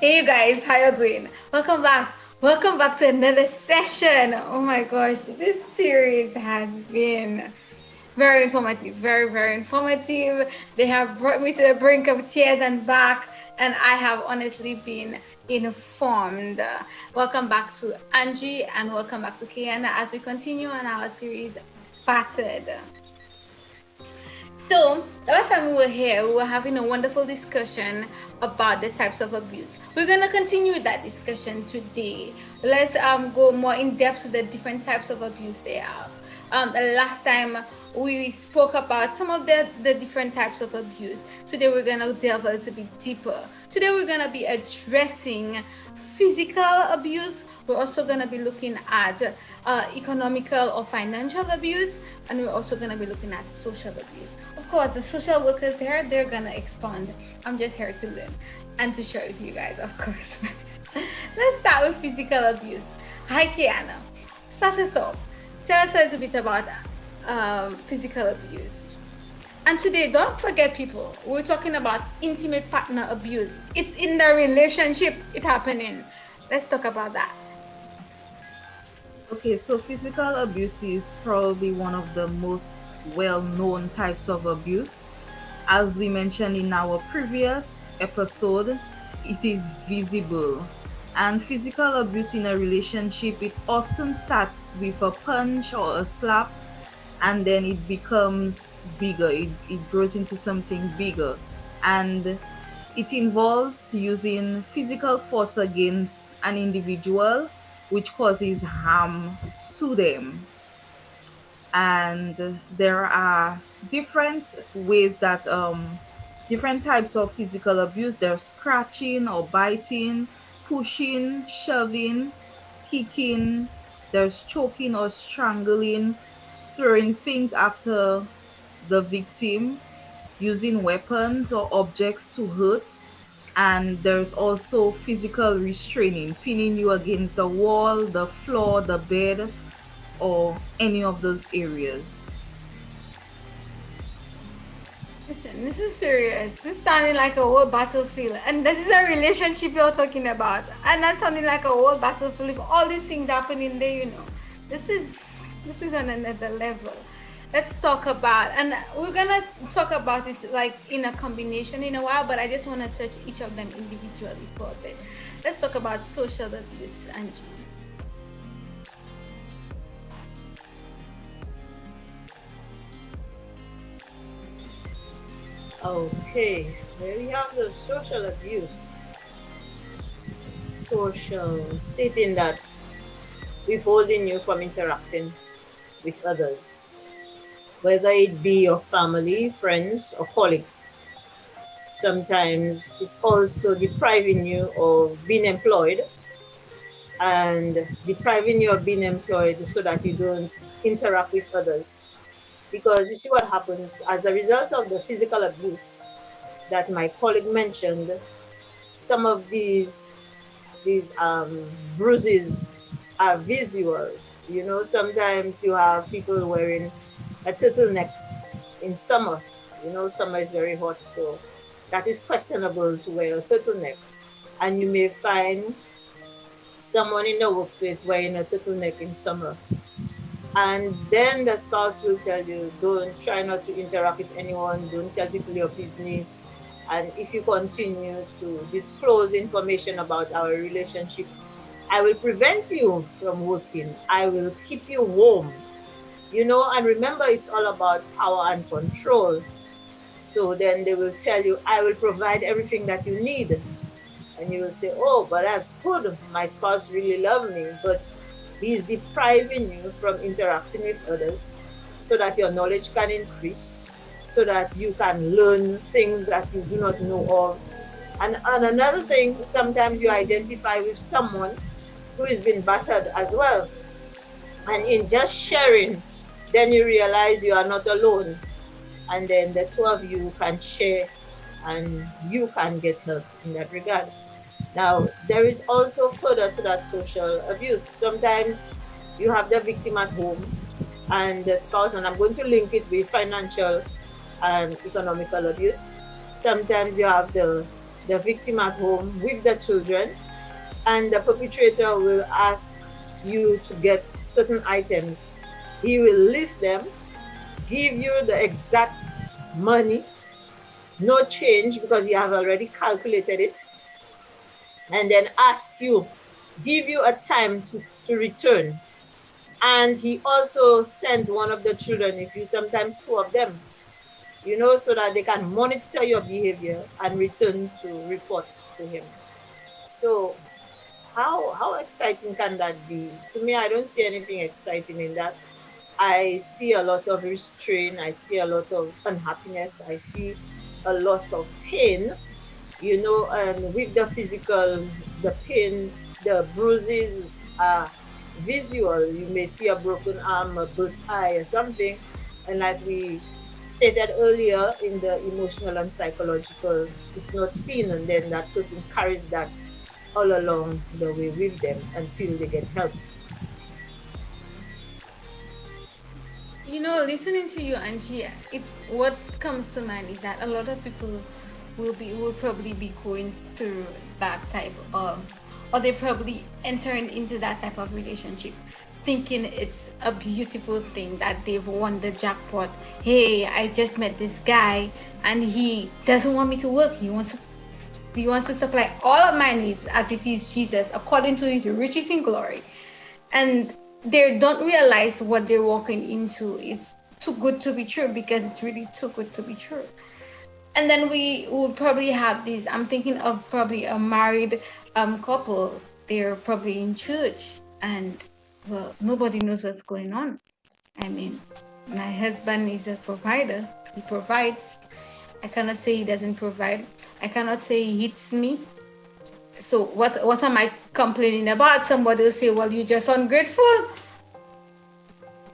Hey you guys, how you doing? Welcome back. Welcome back to another session. Oh my gosh, this series has been very informative, very informative. They have brought me to the brink of tears and back, and I have honestly been informed. Welcome back to Angie and welcome back to Kiana as we continue on our series Battered. So, the last time we were here, we were having a wonderful discussion about the types of abuse. We're going to continue that discussion today. Let's go more in depth to the different types of abuse there are. The last time we spoke about some of the different types of abuse. Today we're going to delve a little bit deeper. Today we're going to be addressing physical abuse. We're also going to be looking at economical or financial abuse, and we're also going to be looking at social abuse. Of course, the social workers here, they're going to expand. I'm just here to learn and to share with you guys, of course. Let's start with physical abuse. Hi, Kiana. Start us off. Tell us a little bit about physical abuse. And today, don't forget, people, we're talking about intimate partner abuse. It's in the relationship, it's happening. Let's talk about that. Okay, so physical abuse is probably one of the most well known types of abuse. As we mentioned in our previous episode, it is visible. And physical abuse in a relationship, it often starts with a punch or a slap, and then it becomes bigger, it grows into something bigger. And it involves using physical force against an individual, which causes harm to them. And there are different ways that different types of physical abuse. There's scratching or biting, pushing, shoving, kicking, there's choking or strangling, throwing things after the victim, using weapons or objects to hurt. And there's also physical restraining, pinning you against the wall, the floor, the bed, or any of those areas. Listen, this is serious. This is sounding like a whole battlefield. And this is a relationship you're talking about. And that's sounding like a whole battlefield with all these things happening there. This is this is on another level. Let's talk about, and we're gonna talk about it like in a combination in a while, but I just wanna touch each of them individually for a bit. Let's talk about social abuse, Angie. Okay, here we have the social abuse. Social, stating that withholding you from interacting with others, whether it be your family, friends, or colleagues. Sometimes it's also depriving you of being employed and depriving you of being employed so that you don't interact with others. Because you see what happens as a result of the physical abuse that my colleague mentioned, some of these bruises are visual. Sometimes you have people wearing a turtleneck in summer. Summer is very hot, so that is questionable to wear a turtleneck. And you may find someone in the workplace wearing a turtleneck in summer. And then the spouse will tell you, don't try not to interact with anyone, don't tell people your business. And if you continue to disclose information about our relationship, I will prevent you from working. I will keep you warm. And remember, it's all about power and control. So then they will tell you, I will provide everything that you need. And you will say, oh, but that's good. My spouse really loves me. But he's depriving you from interacting with others so that your knowledge can increase, so that you can learn things that you do not know of. And another thing, sometimes you identify with someone who has been battered as well. And in just sharing, then you realize you are not alone. And then the two of you can share and you can get help in that regard. Now, there is also further to that social abuse. Sometimes you have the victim at home and the spouse, and I'm going to link it with financial and economical abuse. Sometimes you have the the victim at home with the children, and the perpetrator will ask you to get certain items. He will list them, give you the exact money, no change because you have already calculated it, and then ask you, give you a time to return. And he also sends one of the children, if you sometimes two of them, so that they can monitor your behavior and return to report to him. So how exciting can that be? To me, I don't see anything exciting in that. I see a lot of restraint. I see a lot of unhappiness. I see a lot of pain, and with the physical, the pain, the bruises are visual. You may see a broken arm, a burst eye, or something. And like we stated earlier, in the emotional and psychological, it's not seen, and then that person carries that all along the way with them until they get help. Listening to you, Angie, what comes to mind is that a lot of people will probably be going through that type of, or they probably entering into that type of relationship, thinking it's a beautiful thing that they've won the jackpot. Hey, I just met this guy, and he doesn't want me to work. He wants to supply all of my needs as if he's Jesus, according to his riches in glory. And they don't realize what they're walking into. It's too good to be true, because it's really too good to be true. And then we would probably have these. I'm thinking of probably a married couple. They're probably in church, and well, nobody knows what's going on. I mean, my husband is a provider. He provides. I cannot say he doesn't provide. I cannot say he hits me. So what am I complaining about? Somebody will say, well, you're just ungrateful.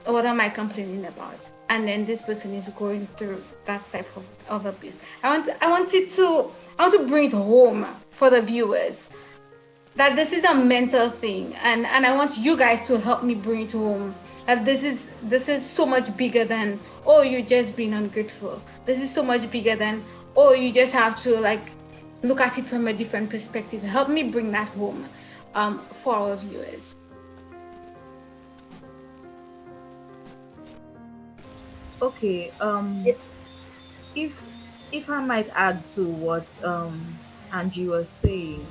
What am I complaining about? And then this person is going through that type of abuse. I want to bring it home for the viewers that this is a mental thing, and I want you guys to help me bring it home, that this is so much bigger than, oh, you're just being ungrateful. This is so much bigger than, oh, you just have to like look at it from a different perspective. Help me bring that home for our viewers. Okay, It, if if I might add to what Angie was saying,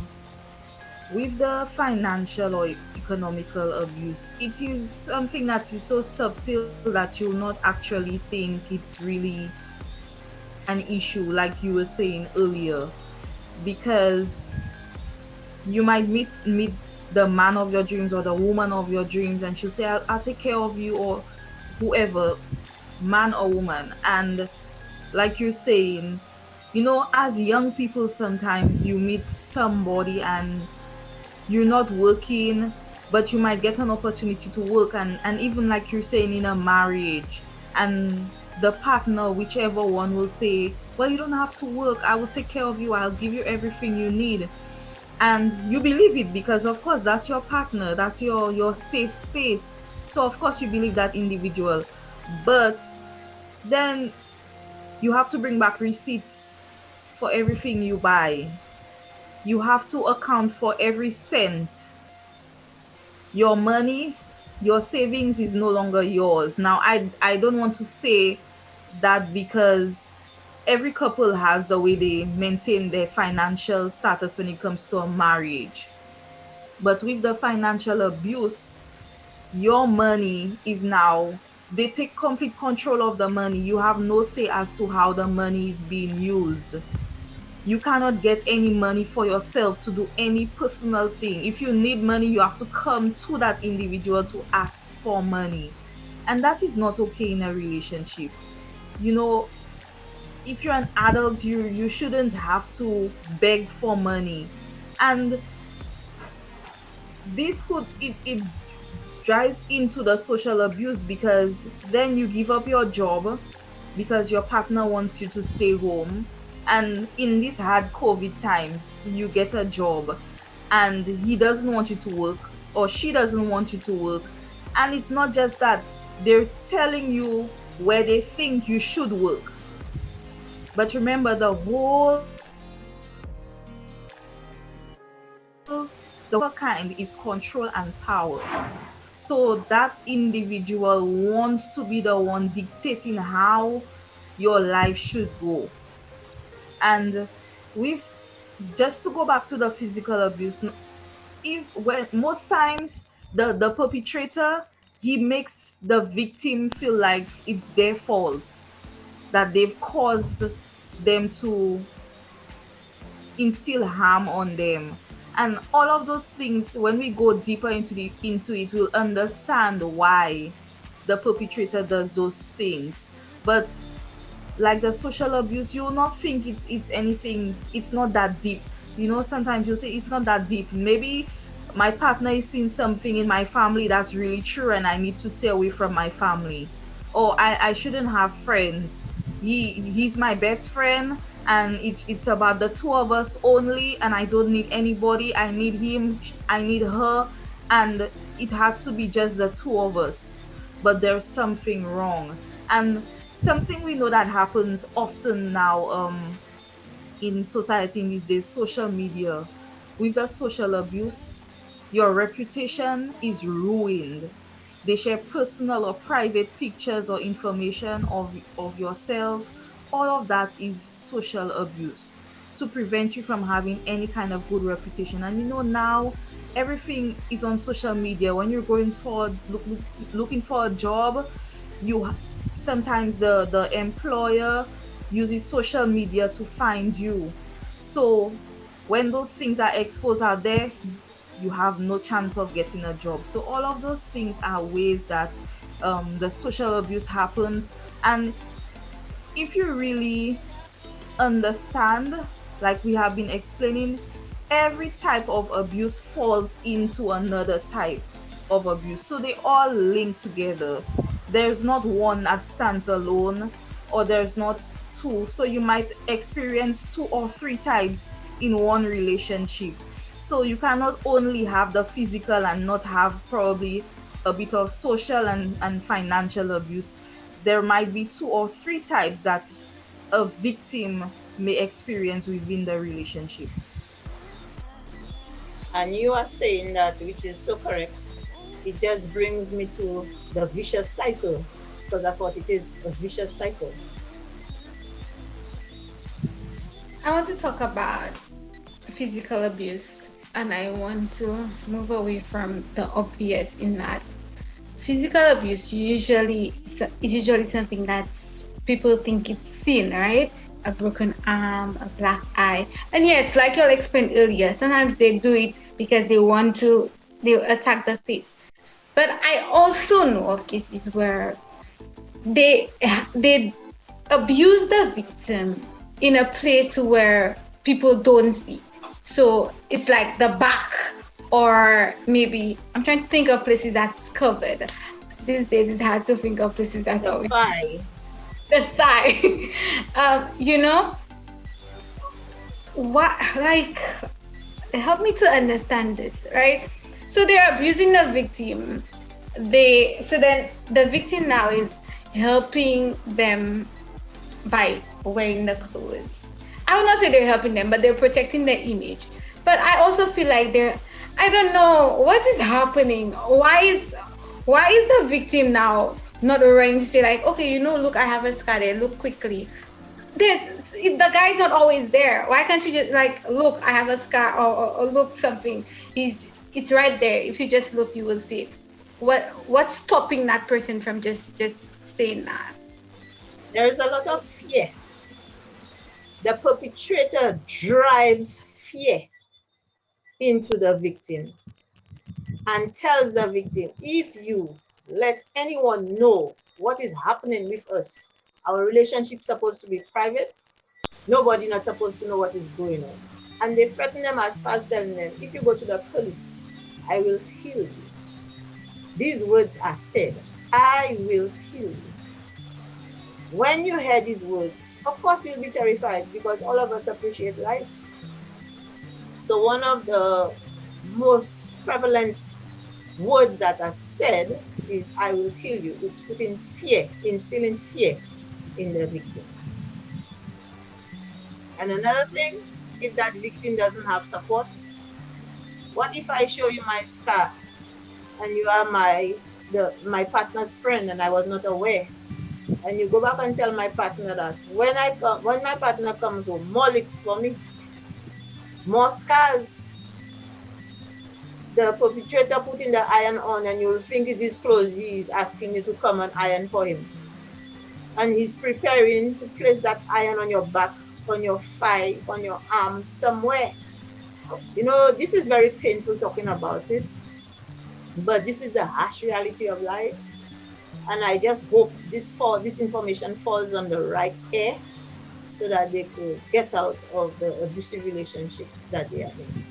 with the financial or economical abuse, it is something that is so subtle that you'll not actually think it's really an issue, like you were saying earlier, because you might meet the man of your dreams or the woman of your dreams, and she'll say, I'll take care of you, or whoever, man or woman. And like you're saying, as young people, sometimes you meet somebody and you're not working, but you might get an opportunity to work. And even like you're saying, in a marriage, and the partner, whichever one, will say, well, you don't have to work, I will take care of you, I'll give you everything you need. And you believe it because, of course, that's your partner, that's your safe space. So of course you believe that individual. But then you have to bring back receipts for everything you buy. You have to account for every cent. Your money, your savings is no longer yours. Now, I don't want to say that, because every couple has the way they maintain their financial status when it comes to a marriage. But with the financial abuse, your money is now, they take complete control of the money. You have no say as to how the money is being used. You cannot get any money for yourself to do any personal thing. If you need money, you have to come to that individual to ask for money. And that is not okay in a relationship. You know, if you're an adult, you shouldn't have to beg for money. And this it drives into the social abuse, because then you give up your job because your partner wants you to stay home. And in these hard COVID times, you get a job and he doesn't want you to work, or she doesn't want you to work. And it's not just that, they're telling you where they think you should work. But remember, the whole kind is control and power. So that individual wants to be the one dictating how your life should go. And with just to go back to the physical abuse, if when most times the perpetrator, he makes the victim feel like it's their fault, that they've caused them to instill harm on them. And all of those things, when we go deeper into it, we'll understand why the perpetrator does those things. But like the social abuse, you'll not think it's anything, it's not that deep. Sometimes you'll say it's not that deep. Maybe my partner is seeing something in my family that's really true and I need to stay away from my family. Or I shouldn't have friends. He's my best friend and it's about the two of us only, and I don't need anybody. I need him, I need her, and it has to be just the two of us. But there's something wrong. And something we know that happens often now, in society in these days, social media. With the social abuse, your reputation is ruined. They share personal or private pictures or information of yourself. All of that is social abuse to prevent you from having any kind of good reputation. And now everything is on social media. When you're going for looking for a job, you sometimes the employer uses social media to find you. So when those things are exposed out there, you have no chance of getting a job. So all of those things are ways that the social abuse happens. And if you really understand, like we have been explaining, every type of abuse falls into another type of abuse. So they all link together. There's not one that stands alone, or there's not two. So you might experience two or three types in one relationship. So you cannot only have the physical and not have probably a bit of social and financial abuse. There might be two or three types that a victim may experience within the relationship. And you are saying that, which is so correct. It just brings me to the vicious cycle, because that's what it is, a vicious cycle. I want to talk about physical abuse, and I want to move away from the obvious in that physical abuse is usually something that people think it's sin, right? A broken arm, a black eye, and yes, like you all explained earlier, sometimes they do it because they attack the face. But I also know of cases where they they abuse the victim in a place where people don't see. So it's like the back, or maybe I'm trying to think of places that's covered. These days it's hard to think of places that's The always thigh. the thigh. You know what? Like, help me to understand this, right? So they're abusing the victim. Then the victim now is helping them by wearing the clothes. I would not say they're helping them, but they're protecting their image. But I also feel like I don't know what is happening. Why is the victim now not running to say like, okay, look, I have a scar there, look quickly. The guy's not always there. Why can't you just like, look, I have a scar, or look something. He's it's right there. If you just look, you will see it. What's stopping that person from just saying that? There is a lot of fear. The perpetrator drives fear into the victim and tells the victim, if you let anyone know what is happening with us, our relationship supposed to be private, nobody not supposed to know what is going on. And they threaten them as fast, telling them, if you go to the police, I will kill you. These words are said, I will kill you. When you hear these words, of course you'll be terrified, because all of us appreciate life. So one of the most prevalent words that are said is, I will kill you. It's putting fear, instilling fear in the victim. And another thing, if that victim doesn't have support, What if I show you my scar and you are my partner's friend and I was not aware? And you go back and tell my partner that when my partner comes home, more licks for me, more scars. The perpetrator putting the iron on and you'll think it's his clothes he is asking you to come and iron for him. And he's preparing to place that iron on your back, on your thigh, on your arm, somewhere. This is very painful talking about it, but this is the harsh reality of life. And I just hope this information falls on the right ear so that they could get out of the abusive relationship that they are in.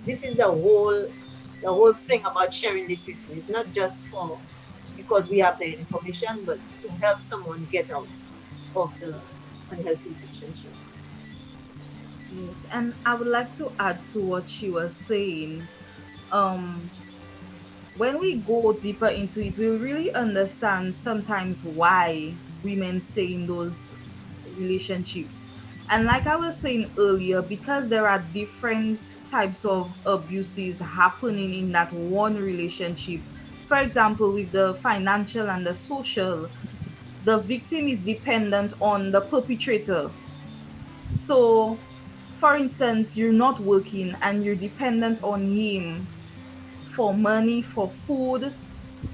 This is the whole thing about sharing this with you. It's not just for because we have the information, but to help someone get out of the unhealthy relationship. Yes, and I would like to add to what she was saying. Um, when we go deeper into it, we'll really understand sometimes why women stay in those relationships. And like I was saying earlier, because there are different types of abuses happening in that one relationship. For example, with the financial and the social, the victim is dependent on the perpetrator. So, for instance, you're not working and you're dependent on him for money, for food,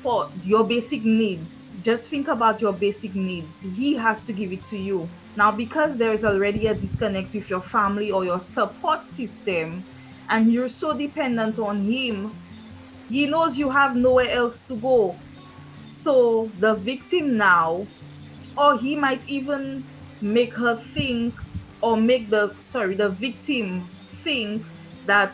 for your basic needs. Just think about your basic needs. He has to give it to you. Now, because there is already a disconnect with your family or your support system, and you're so dependent on him, he knows you have nowhere else to go. So, the victim now, or he might even make her think, or make the victim think that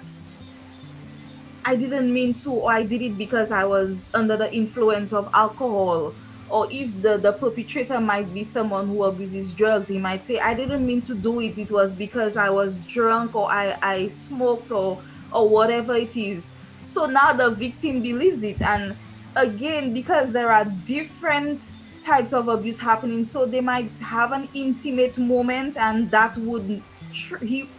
I didn't mean to, or I did it because I was under the influence of alcohol. Or if the perpetrator might be someone who abuses drugs, he might say, I didn't mean to do it. It was because I was drunk, or I smoked, or whatever it is. So now the victim believes it. And again, because there are different types of abuse happening, so they might have an intimate moment, and that would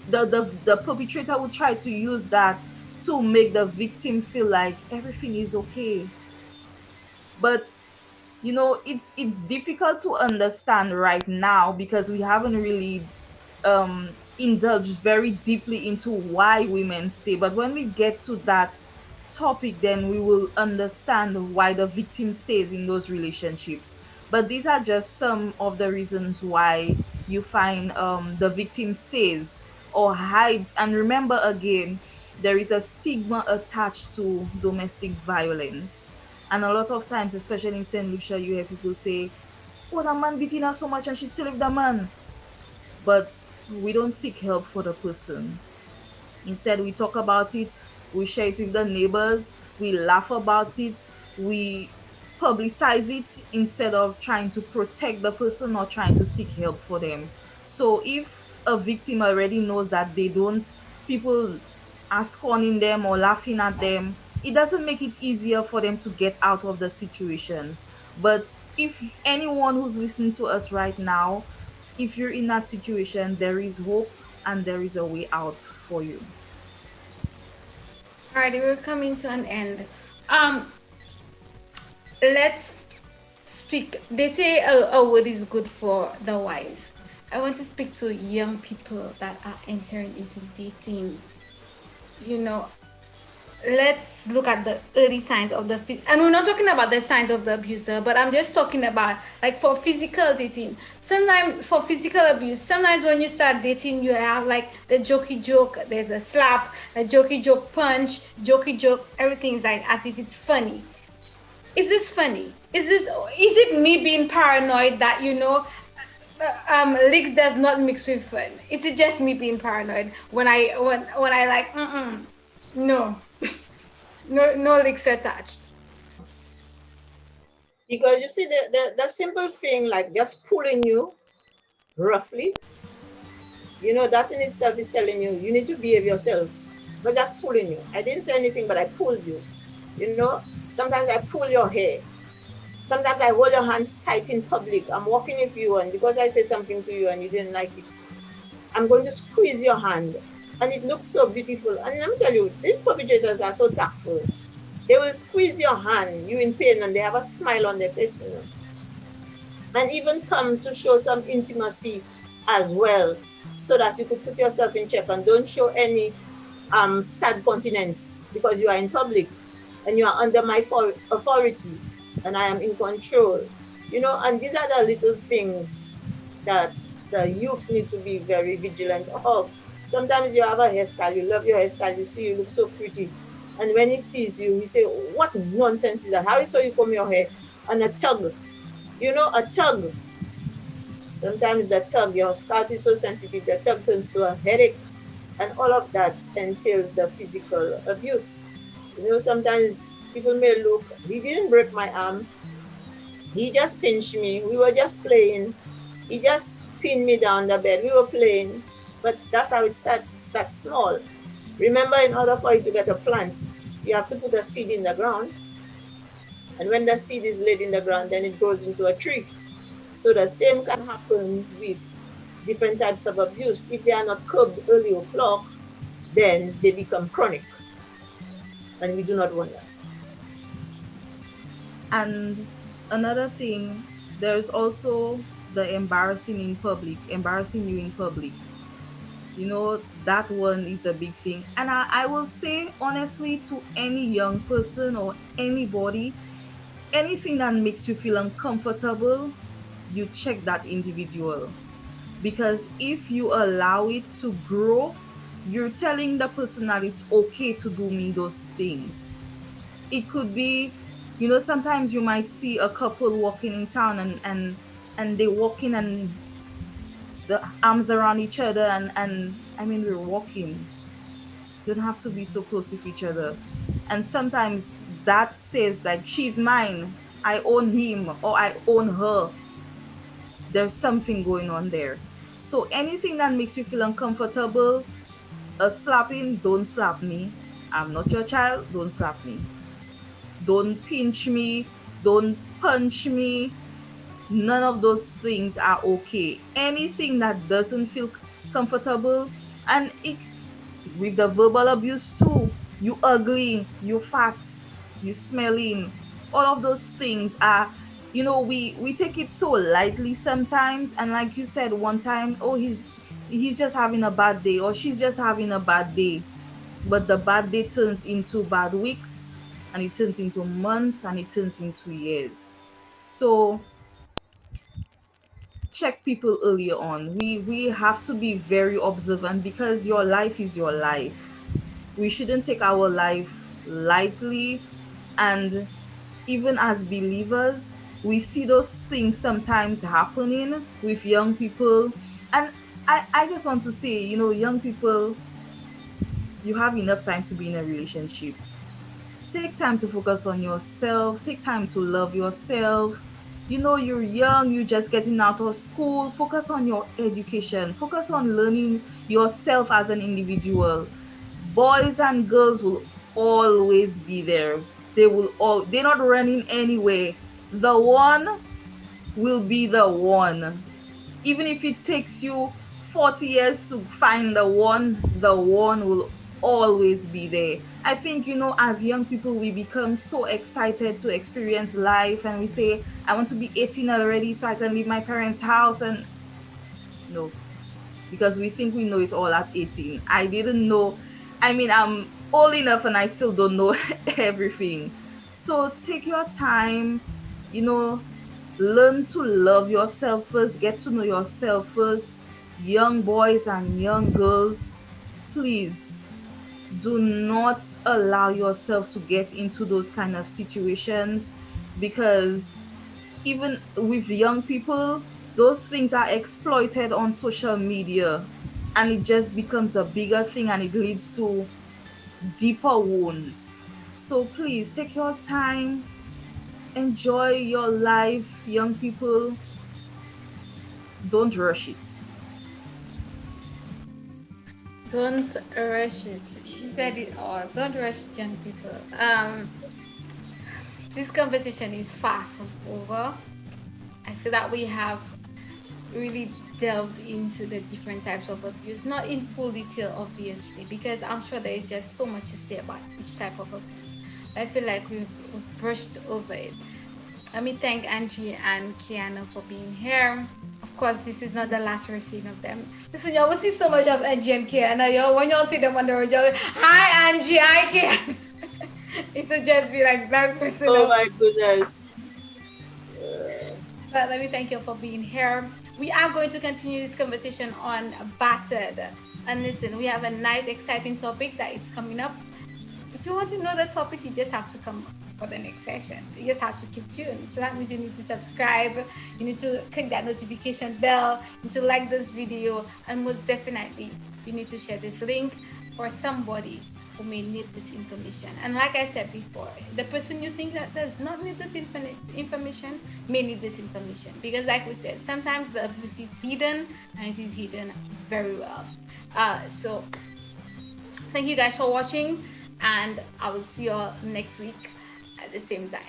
the perpetrator would try to use that to make the victim feel like everything is okay. But it's difficult to understand right now because we haven't really indulged very deeply into why women stay. But when we get to that topic, then we will understand why the victim stays in those relationships. But these are just some of the reasons why you find the victim stays or hides. And remember, again, there is a stigma attached to domestic violence. And a lot of times, especially in St. Lucia, you hear people say, oh, the man beating her so much and she still with the man. But we don't seek help for the person. Instead, we talk about it, we share it with the neighbors, we laugh about it, we publicize it instead of trying to protect the person or trying to seek help for them. So if a victim already knows that people are scorning them or laughing at them, it doesn't make it easier for them to get out of the situation. But if anyone who's listening to us right now, if you're in that situation, there is hope and there is a way out for you. Alrighty, we're coming to an end. Um, let's speak. They say a word is good for the wise. I want to speak to young people that are entering into dating. You know, let's look at the early signs of and we're not talking about the signs of the abuser, but I'm just talking about like for physical dating. Sometimes for physical abuse, sometimes when you start dating, you have like the jokey joke, there's a slap, a jokey joke punch, jokey joke, everything is like as if it's funny. Is this funny? Is it me being paranoid that leaks does not mix with fun? Is it just me being paranoid when I like no. No leaks attached. Because you see, the simple thing like just pulling you roughly, that in itself is telling you you need to behave yourself. But just pulling you. I didn't say anything, but I pulled you. Sometimes I pull your hair. Sometimes I hold your hands tight in public. I'm walking with you, and because I say something to you and you didn't like it, I'm going to squeeze your hand. and it looks so beautiful. And let me tell you, these perpetrators are so tactful. They will squeeze your hand, you in pain, and they have a smile on their face, and even come to show some intimacy as well, so that you could put yourself in check and don't show any sad continence, because you are in public and you are under my authority and I am in control. And these are the little things that the youth need to be very vigilant of. Sometimes you have a hairstyle, you love your hairstyle, you see you look so pretty. And when he sees you, he say, what nonsense is that? How is so you comb your hair? And a tug, a tug. Sometimes the tug, your scalp is so sensitive, the tug turns to a headache, and all of that entails the physical abuse. Sometimes people may look, he didn't break my arm, he just pinched me, we were just playing, he just pinned me down the bed, we were playing. But that's how it starts. It starts small. Remember, in order for you to get a plant, you have to put a seed in the ground, and when the seed is laid in the ground, then it grows into a tree. So the same can happen with different types of abuse. If they are not curbed early o'clock, then they become chronic, and we do not want that. And another thing, there's also the embarrassing you in public. That one is a big thing. And I will say honestly to any young person or anybody, anything that makes you feel uncomfortable, you check that individual. Because if you allow it to grow, you're telling the person that it's okay to do me those things. It could be, sometimes you might see a couple walking in town, and they walking and the arms around each other, and I mean, we're walking, don't have to be so close with each other. And sometimes that says like, she's mine, I own him, or I own her. There's something going on there. So anything that makes you feel uncomfortable, a slapping, don't slap me. I'm not your child, don't slap me. Don't pinch me, don't punch me. None of those things are okay. Anything that doesn't feel comfortable, and with the verbal abuse too, you ugly, you fat, you smelling, all of those things are, we take it so lightly sometimes. And like you said one time, oh, he's just having a bad day, or she's just having a bad day. But the bad day turns into bad weeks, and it turns into months, and it turns into years. So check people earlier on. We have to be very observant, because your life is your life. We shouldn't take our life lightly. And even as believers, we see those things sometimes happening with young people. And I just want to say, young people, you have enough time to be in a relationship. Take time to focus on yourself, take time to love yourself. You're young, you're just getting out of school. Focus on your education, focus on learning yourself as an individual. Boys and girls will always be there. They're not running anywhere. The one will be the one. Even if it takes you 40 years to find the one will always be there. I think, as young people, we become so excited to experience life, and we say, I want to be 18 already so I can leave my parents' house. And no, because we think we know it all at 18. I didn't know. I mean, I'm old enough and I still don't know everything. So take your time, you know, learn to love yourself first, get to know yourself first. Young boys and young girls, please do not allow yourself to get into those kind of situations, because even with young people, those things are exploited on social media, and it just becomes a bigger thing, and it leads to deeper wounds. So please take your time, enjoy your life, young people. Don't rush it. Don't rush it. She said it all. Don't rush it, young people. This conversation is far from over. I feel that we have really delved into the different types of abuse, not in full detail, obviously, because I'm sure there is just so much to say about each type of abuse. I feel like we've brushed over it. Let me thank Angie and Kiana for being here. Of course, this is not the last we're seeing of them. Listen, y'all will see so much of Angie and Kiana. Y'all, when y'all see them on the road, y'all, hi Angie, hi Kiana. It will just be like that Oh personal. my goodness. Uh, But let me thank you for being here. We are going to continue this conversation on battered. And listen, we have a nice, exciting topic that is coming up. If you want to know the topic, you just have to come for the next session. You just have to keep tuned. So that means you need to subscribe, you need to click that notification bell, you need to like this video, and most definitely, you need to share this link for somebody who may need this information. And like I said before, the person you think that does not need this information may need this information. Because like we said, sometimes the abuse is hidden and it is hidden very well. So thank you guys for watching, and I will see you all next week at the same time.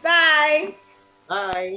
Bye. bye.